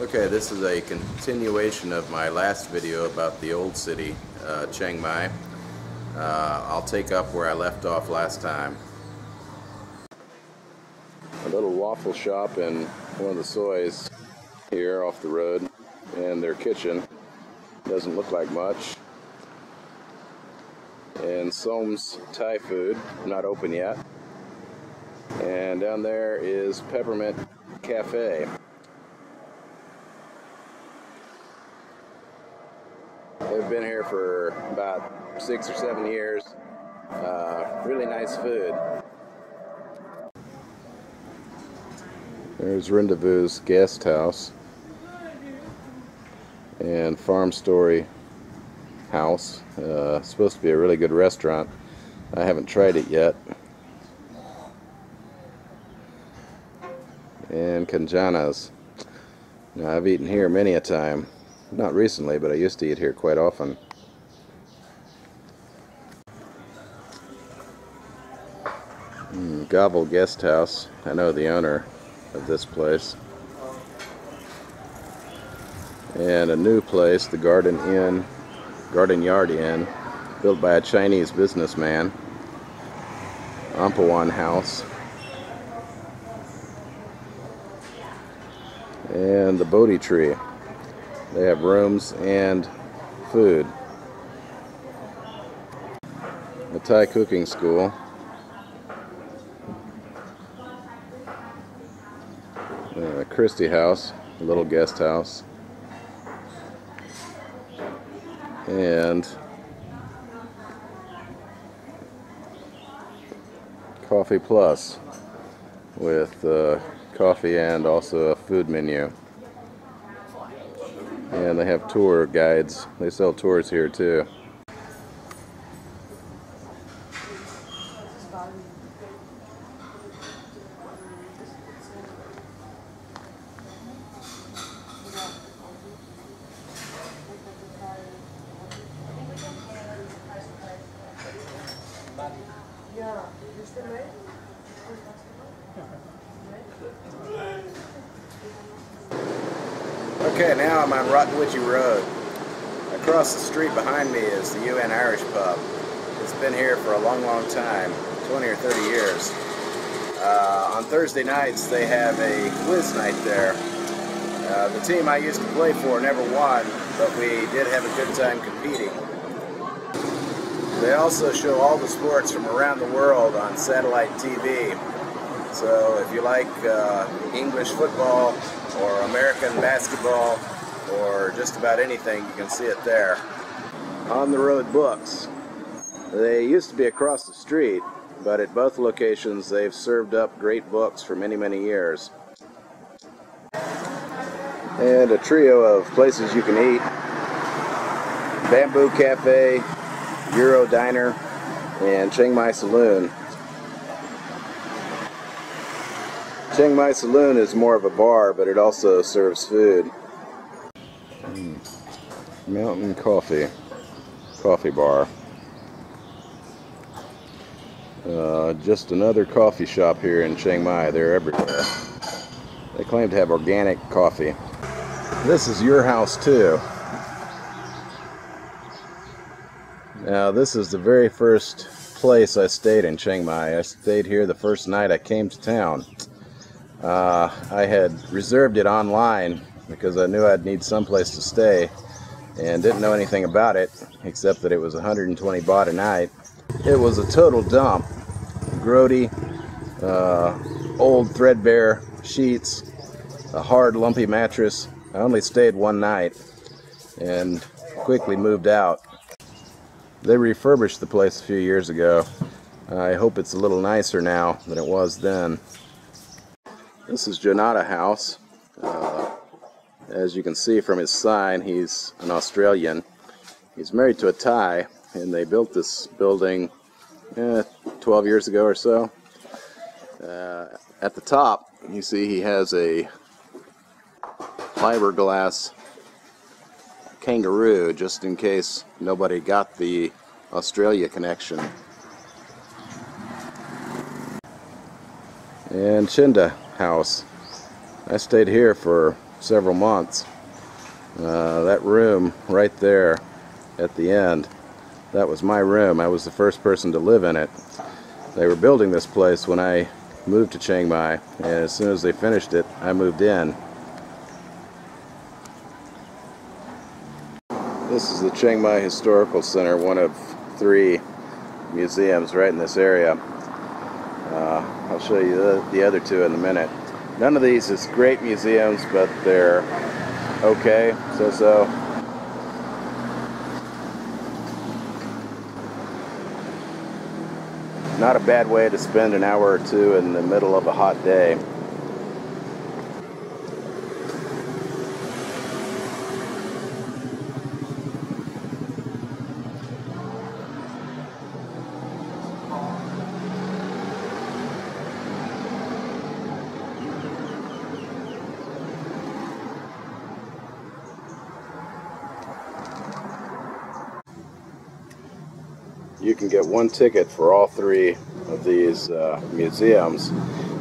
Okay, this is a continuation of my last video about the old city, Chiang Mai. I'll take up where I left off last time. A little waffle shop in one of the sois here off the road, and their kitchen doesn't look like much. And Som's Thai food, not open yet. And down there is Peppermint Cafe. They've been here for about 6 or 7 years. Really nice food. There's Rendezvous's guest house and Farm Story house. Supposed to be a really good restaurant. I haven't tried it yet. And Kanjana's. Now, I've eaten here many a time. Not recently, but I used to eat here quite often. Gobble Guest House. I know the owner of this place. And a new place, the Garden Yard Inn, built by a Chinese businessman. Ampawan House. And the Bodhi Tree. They have rooms and food. A Thai cooking school. Christie House, a little guest house. And Coffee Plus with coffee and also a food menu. And they have tour guides. They sell tours here too. Okay, now I'm on Ratvithi Road. Across the street behind me is the UN Irish pub. It's been here for a long, long time, 20 or 30 years. On Thursday nights they have a quiz night there. The team I used to play for never won, but we did have a good time competing. They also show all the sports from around the world on satellite TV. So if you like English football or American basketball or just about anything, you can see it there. On the Road books. They used to be across the street, but at both locations they've served up great books for many, many years. And a trio of places you can eat. Bamboo Cafe, Euro Diner, and Chiang Mai Saloon. Chiang Mai Saloon is more of a bar, but it also serves food. Mountain Coffee bar. Just another coffee shop here in Chiang Mai. They're everywhere. They claim to have organic coffee. This is your house too. Now, this is the very first place I stayed in Chiang Mai. I stayed here the first night I came to town. I had reserved it online because I knew I'd need someplace to stay and didn't know anything about it except that it was 120 baht a night. It was a total dump. Grody, old threadbare sheets, a hard lumpy mattress. I only stayed one night and quickly moved out. They refurbished the place a few years ago. I hope it's a little nicer now than it was then. This is Janata House. As you can see from his sign, he's an Australian. He's married to a Thai, and they built this building 12 years ago or so. At the top, you see he has a fiberglass kangaroo, just in case nobody got the Australia connection. And Chinda House. I stayed here for several months. That room right there at the end, that was my room. I was the first person to live in it. They were building this place when I moved to Chiang Mai, and as soon as they finished it, I moved in. This is the Chiang Mai Historical Center, one of 3 museums right in this area. I'll show you the other 2 in a minute. None of these is great museums, but they're okay, so. Not a bad way to spend an hour or 2 in the middle of a hot day. You can get 1 ticket for all 3 of these museums,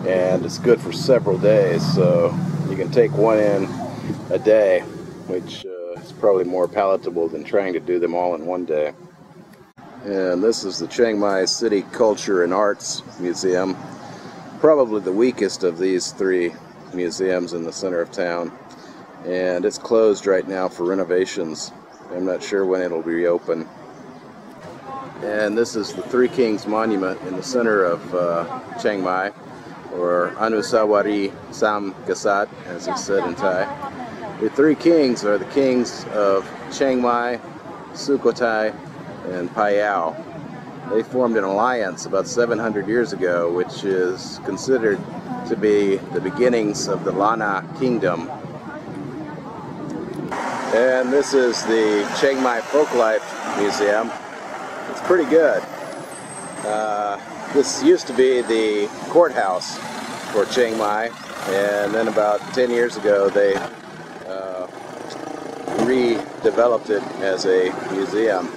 and it's good for several days, so you can take 1 in a day, which is probably more palatable than trying to do them all in 1 day. And this is the Chiang Mai City Culture and Arts Museum, probably the weakest of these 3 museums in the center of town, and it's closed right now for renovations. I'm not sure when it'll reopen. And this is the 3 Kings Monument in the center of Chiang Mai, or Anusawari Sam Gasat, as it's said in Thai. The 3 kings are the kings of Chiang Mai, Sukhothai, and Phayao. They formed an alliance about 700 years ago, which is considered to be the beginnings of the Lana Kingdom. And this is the Chiang Mai Folklife Museum. It's pretty good. This used to be the courthouse for Chiang Mai, and then about 10 years ago they redeveloped it as a museum.